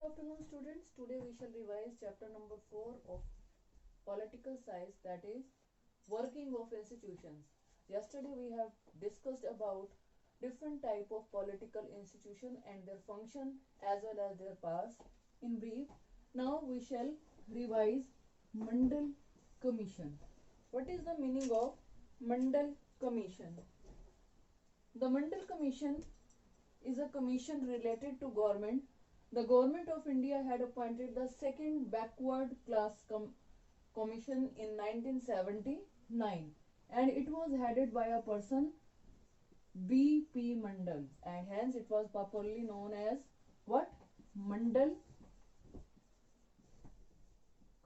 Good afternoon, students. Today we shall revise chapter number 4 of political science, that is working of institutions. Yesterday we have discussed about different type of political institution and their function as well as their past in brief. Now we shall revise Mandal Commission. What is the meaning of Mandal Commission? The Mandal Commission is a commission related to government. The government of India had appointed the second backward class commission in 1979, and it was headed by a person B.P. Mandal, and hence it was popularly known as what? Mandal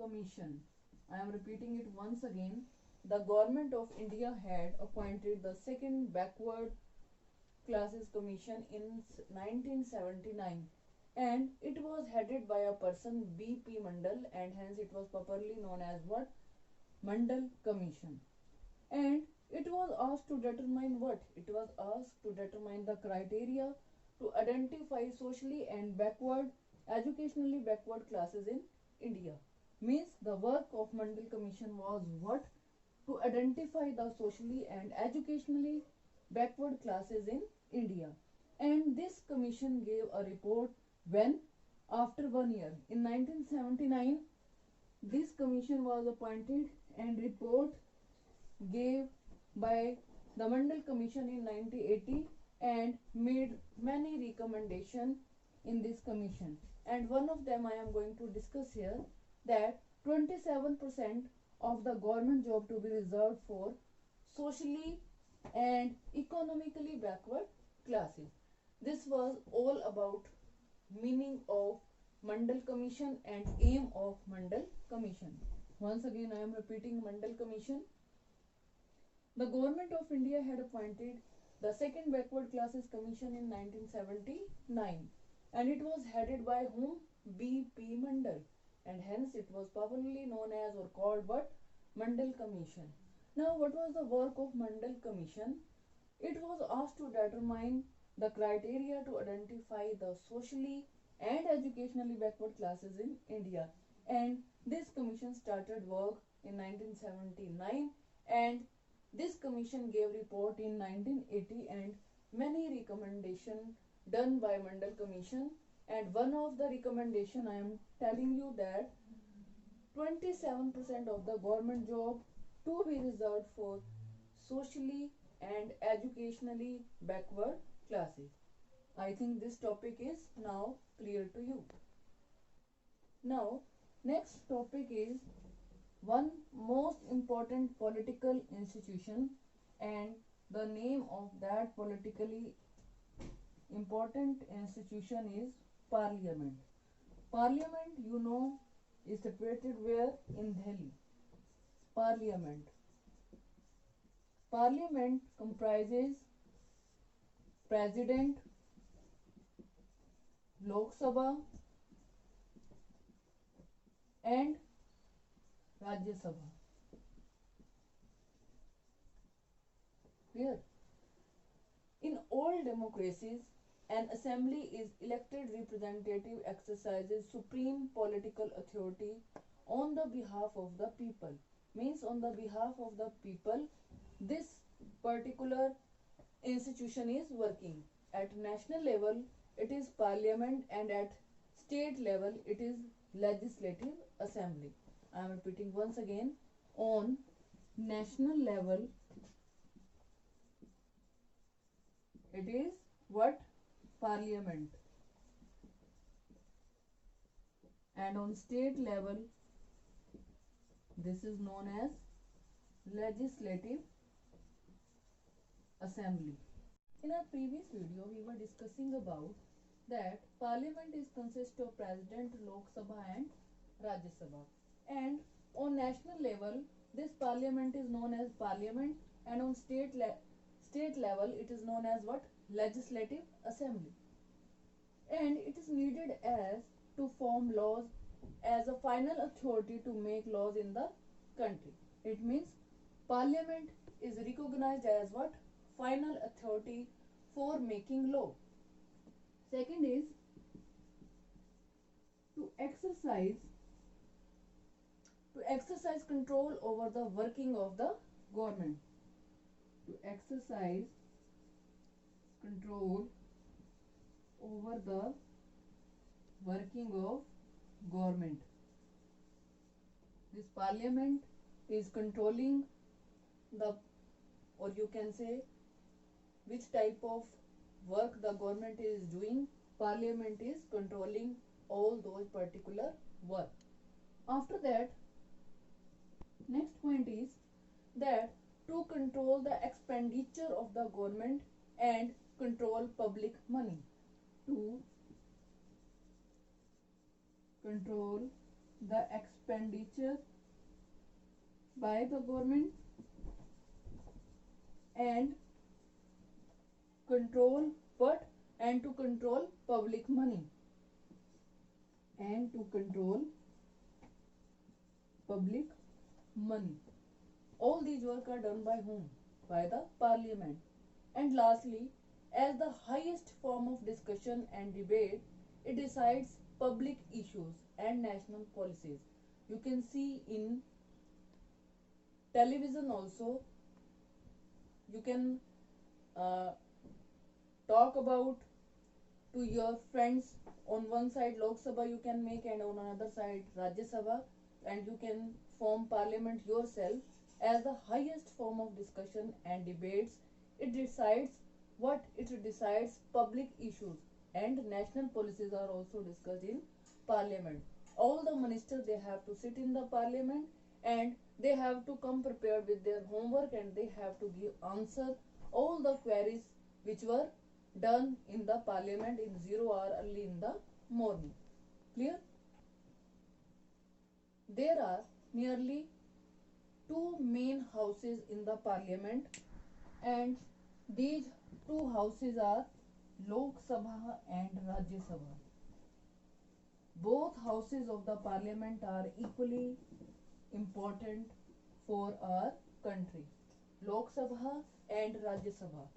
Commission. I am repeating it once again. The government of India had appointed the second backward classes commission in 1979, and it was headed by a person B.P. Mandal, and hence it was popularly known as what? Mandal Commission. And it was asked to determine what? It was asked to determine the criteria to identify socially and backward, educationally backward classes in India. Means the work of Mandal Commission was what? To identify the socially and educationally backward classes in India. And this commission gave a report when? After 1 year. In 1979, this commission was appointed and report gave by the Mandal Commission in 1980 and made many recommendations in this commission. And one of them I am going to discuss here, that 27% of the government job to be reserved for socially and economically backward classes. This was all about meaning of Mandal Commission and aim of Mandal Commission. Once again I am repeating Mandal Commission. The government of India had appointed the second backward classes commission in 1979, and it was headed by whom? B.P. Mandal, and hence it was popularly known as or called what? Mandal Commission. Now what was the work of Mandal Commission? It was asked to determine the criteria to identify the socially and educationally backward classes in India, and this commission started work in 1979, and this commission gave report in 1980 and many recommendations done by Mandal Commission. And one of the recommendation I am telling you that 27% of the government job to be reserved for socially and educationally backward classes. I think this topic is now clear to you. Now, next topic is one most important political institution, and the name of that politically important institution is Parliament. Parliament, you know, is situated where? In Delhi. Parliament. Parliament comprises President, Lok Sabha and Rajya Sabha. Clear? In all democracies, an assembly is elected representative exercises supreme political authority on the behalf of the people. Means on the behalf of the people, this particular institution is working. At national level, it is Parliament, and at state level, it is Legislative Assembly. I am repeating once again. On national level, it is what? Parliament. And on state level, this is known as Legislative Assembly. In our previous video, we were discussing about that Parliament is consist of President, Lok Sabha and Rajya Sabha. And on national level, this Parliament is known as Parliament, and on state level, it is known as what? Legislative Assembly. And it is needed as to form laws as a final authority to make laws in the country. It means Parliament is recognized as what? Final authority for making law. Second is exercise control over the working of the government, to exercise control over the working of government. This parliament is controlling the, or you can say, which type of work the government is doing. Parliament is controlling all those particular work. After that, next point is that to control the expenditure of the government and control public money. To control the expenditure by the government and control and to control public money and to control public money. All these work are done by whom? By the parliament. And lastly, as the highest form of discussion and debate, it decides public issues and national policies. You can see in television also, you can talk about to your friends. On one side Lok Sabha you can make, and on another side Rajya Sabha, and you can form parliament yourself. As the highest form of discussion and debates, it decides public issues, and national policies are also discussed in parliament. All the ministers, they have to sit in the parliament, and they have to come prepared with their homework, and they have to give answer all the queries which were done in the parliament in 0 hour early in the morning. Clear? There are nearly two main houses in the parliament, and these two houses are Lok Sabha and Rajya Sabha. Both houses of the parliament are equally important for our country. Lok Sabha and Rajya Sabha.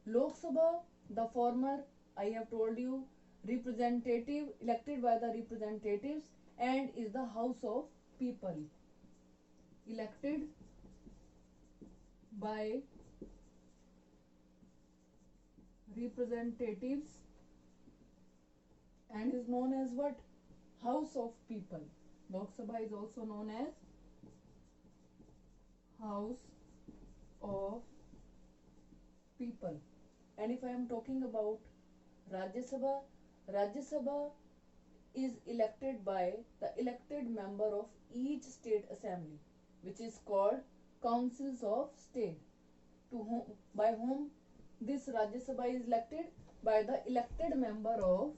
Lok Sabha, the former, I have told you, representative, elected by the representatives, and is the house of people, elected by representatives, and is known as what? House of people. Lok Sabha is also known as House of people. And if I am talking about Rajya Sabha, Rajya Sabha is elected by the elected member of each state assembly, which is called councils of state. By whom this Rajya Sabha is elected? By the elected member of,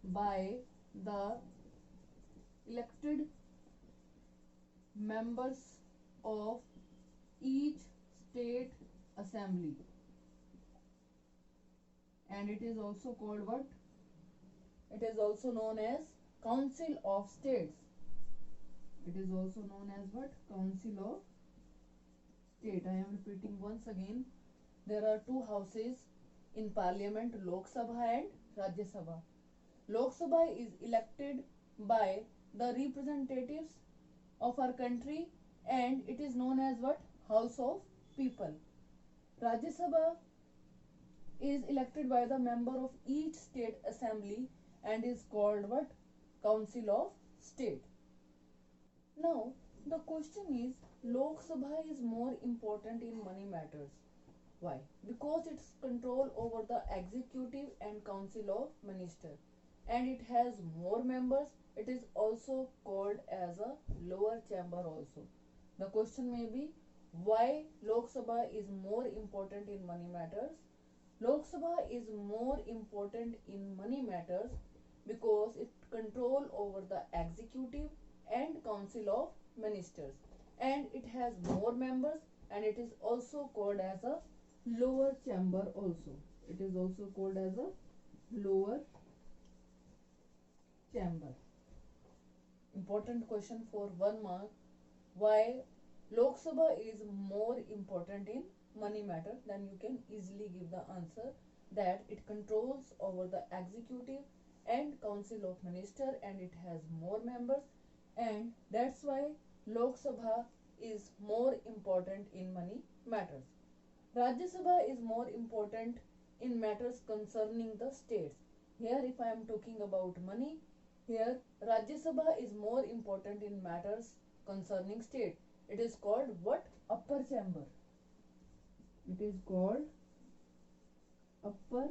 by the elected members of each state assembly, and it is also called what? It is also known as Council of States. It is also known as what? Council of State. I am repeating once again. There are two houses in parliament, Lok Sabha and Rajya Sabha. Lok Sabha is elected by the representatives of our country, and it is known as what? House of people. Rajya Sabha is elected by the member of each state assembly and is called what? Council of State. Now the question is, Lok Sabha is more important in money matters. Why? Because it's control over the executive and council of minister, and it has more members. It is also called as a lower chamber also. The question may be, why Lok Sabha is more important in money matters? Lok Sabha is more important in money matters because it control over the executive and council of ministers, and it has more members, and it is also called as a lower chamber also. It is also called as a lower chamber. Important question for 1 mark. Why Lok Sabha is more important in money matter? Then you can easily give the answer that it controls over the executive and Council of Minister, and it has more members, and that's why Lok Sabha is more important in money matters. Rajya Sabha is more important in matters concerning the states. Here if I am talking about money, here Rajya Sabha is more important in matters concerning state. It is called what? Upper chamber. It is called upper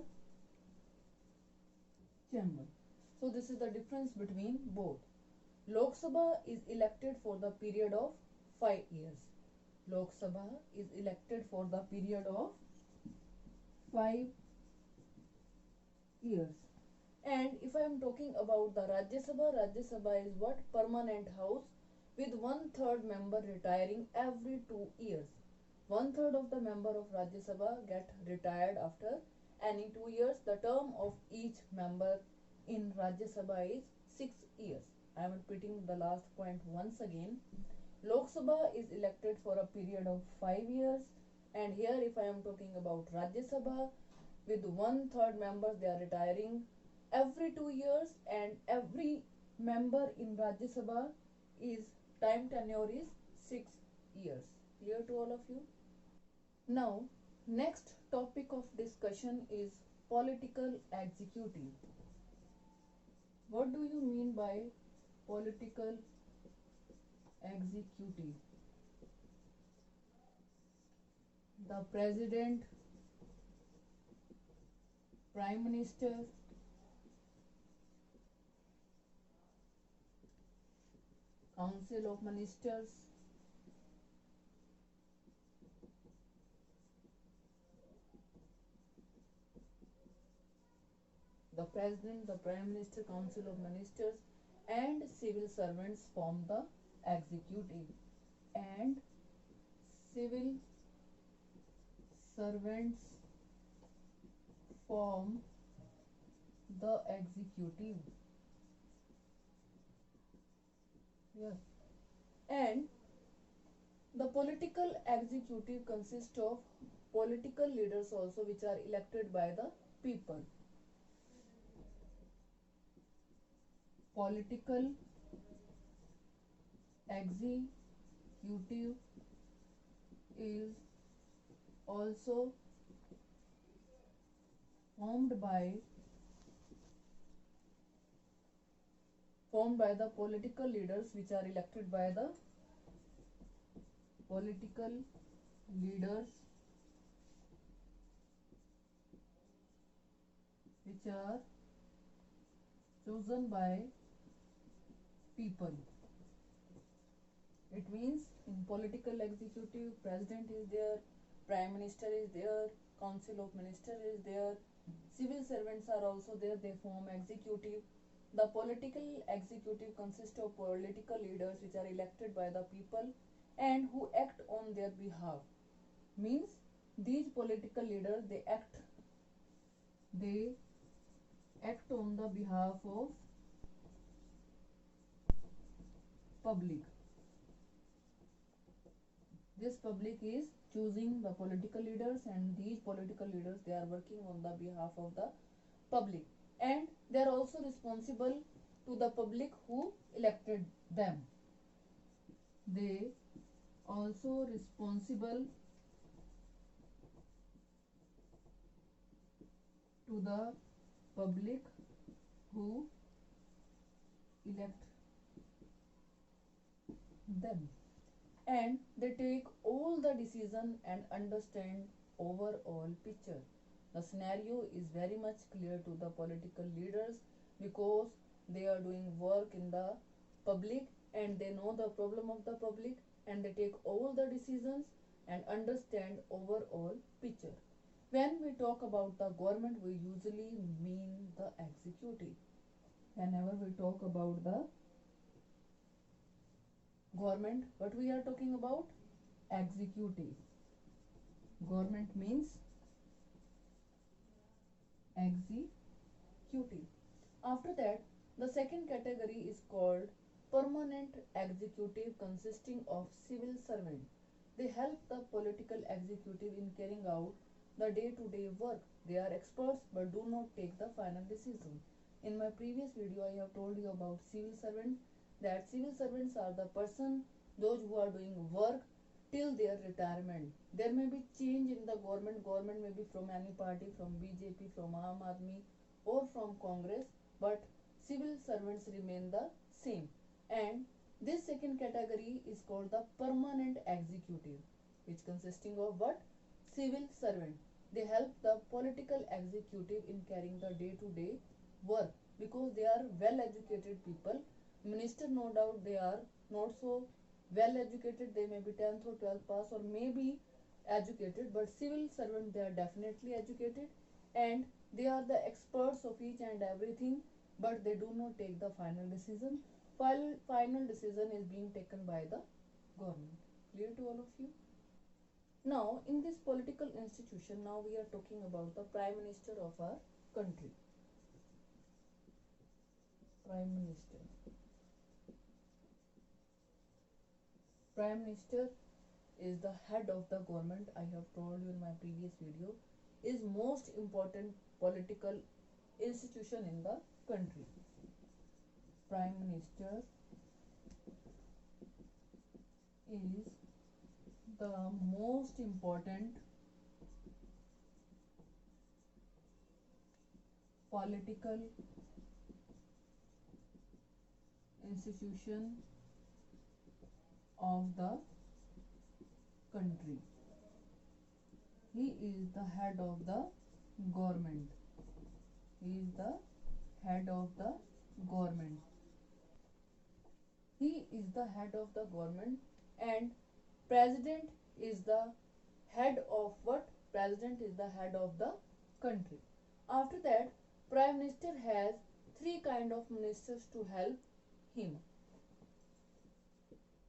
chamber. So this is the difference between both. Lok Sabha is elected for the period of 5 years. Lok Sabha is elected for the period of 5 years. And if I am talking about the Rajya Sabha is what? Permanent house with one-third member retiring every 2 years. One-third of the member of Rajya Sabha get retired after any 2 years. The term of each member in Rajya Sabha is 6 years. I am repeating the last point once again. Lok Sabha is elected for a period of 5 years, and here if I am talking about Rajya Sabha, with one-third members they are retiring every 2 years, and every member in Rajya Sabha is time tenure is 6 years. Clear to all of you? Now, next topic of discussion is political executive. What do you mean by political executive? The President, Prime Minister, Council of Ministers, the President, the Prime Minister, Council of Ministers, and civil servants form the executive. And civil servants form the executive. Yes. And the political executive consists of political leaders also, which are elected by the people. Political executive is also formed by the political leaders, which are elected by the political leaders, which are chosen by people. It means in political executive, president is there, prime minister is there, council of minister is there, civil servants are also there, they form executive. The political executive consists of political leaders which are elected by the people and who act on their behalf. Means these political leaders they act on the behalf of public. This public is choosing the political leaders, and these political leaders they are working on the behalf of the public, and they are also responsible to the public who elected them. They also responsible to the public who elect them, and they take all the decision and understand overall picture. The scenario is very much clear to the political leaders because they are doing work in the public and they know the problem of the public, and they take all the decisions and understand overall picture. When we talk about the government, we usually mean the executive. Whenever we talk about the government, what we are talking about? Executive. Government means executive. After that, the second category is called permanent executive, consisting of civil servant. They help the political executive in carrying out the day-to-day work. They are experts but do not take the final decision. In my previous video I have told you about civil servant, that civil servants are the person, those who are doing work till their retirement. There may be change in the government may be from any party, from BJP, from Aam Aadmi or from Congress, but civil servants remain the same. And this second category is called the permanent executive, which consisting of what? Civil servant. They help the political executive in carrying the day-to-day work because they are well educated people. Minister, no doubt they are not so well educated, they may be 10th or 12th pass or maybe educated, but civil servant they are definitely educated and they are the experts of each and everything, but they do not take the final decision. Final decision is being taken by the government. Clear to all of you? Now, in this political institution, now we are talking about the Prime Minister of our country. Prime Minister. Prime Minister is the head of the government. I have told you in my previous video, is most important political institution in the country. Prime Minister is the most important political institution of the country. He is the head of the government. He is the head of the government. He is the head of the government, and president is the head of what? President is the head of the country. After that, prime minister has three kind of ministers to help him.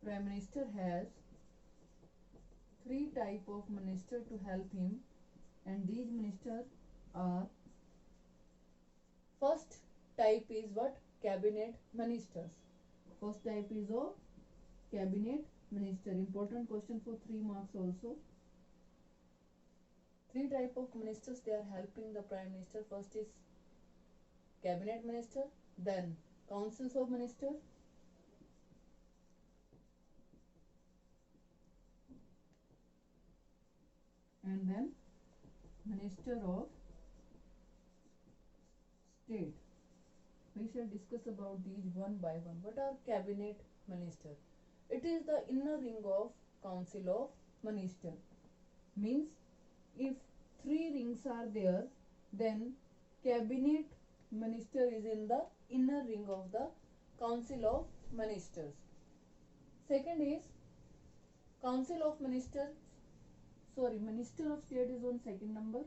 Prime minister has three type of minister to help him, and these ministers are, first type is what? Cabinet ministers. First type is of cabinet minister. Important question for 3 marks also. Three type of ministers they are helping the prime minister. First is cabinet minister, then councils of minister, and then minister of state. We shall discuss about these one by one. What are cabinet minister? It is the inner ring of council of minister. Means if three rings are there, then cabinet minister is in the inner ring of the council of ministers. Second is council of ministers, minister of state is on second number.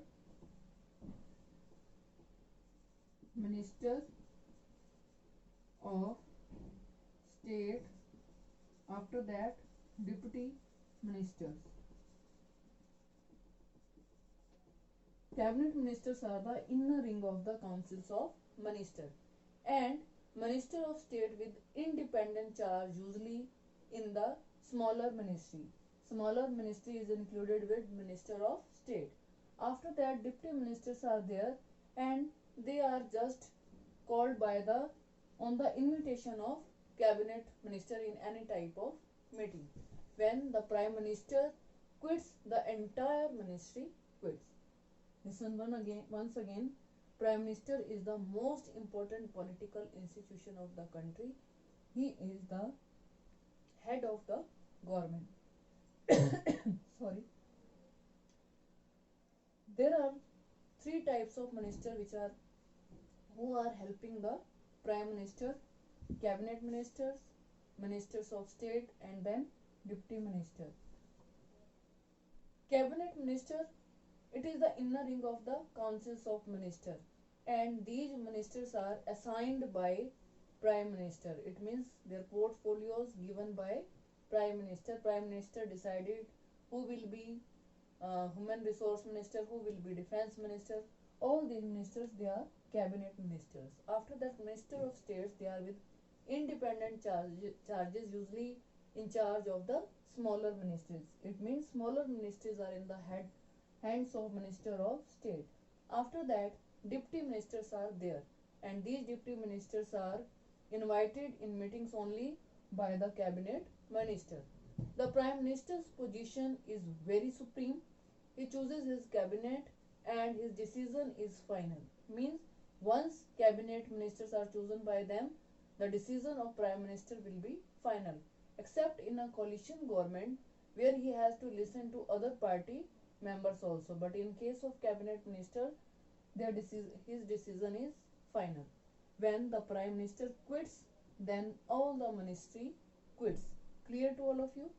Minister of state, after that deputy ministers. Cabinet ministers are the inner ring of the councils of minister, and minister of state with independent charge usually in the smaller ministry. Smaller ministry is included with minister of state. After that deputy ministers are there, and they are just called by the on the invitation of cabinet minister in any type of meeting. When the prime minister quits, the entire ministry quits. Listen once again. Prime minister is the most important political institution of the country. He is the head of the government. Sorry. There are three types of minister who are helping the prime minister: cabinet ministers, ministers of state, and then deputy minister. Cabinet minister, it is the inner ring of the councils of minister, and these ministers are assigned by prime minister. It means their portfolios given by prime minister. Prime minister decided who will be human resource minister, who will be defense minister. All these ministers they are cabinet ministers. After that, minister of states they are with independent charges, usually in charge of the smaller ministries. It means smaller ministries are in the hands of minister of state. After that, deputy ministers are there. and these deputy ministers are invited in meetings only by the cabinet minister. The prime minister's position is very supreme. He chooses his cabinet and his decision is final. Means once cabinet ministers are chosen by them, the decision of prime minister will be final. Except in a coalition government where he has to listen to other party members also. But in case of cabinet minister, his decision is final. When the prime minister quits, then all the ministry quits. Clear to all of you?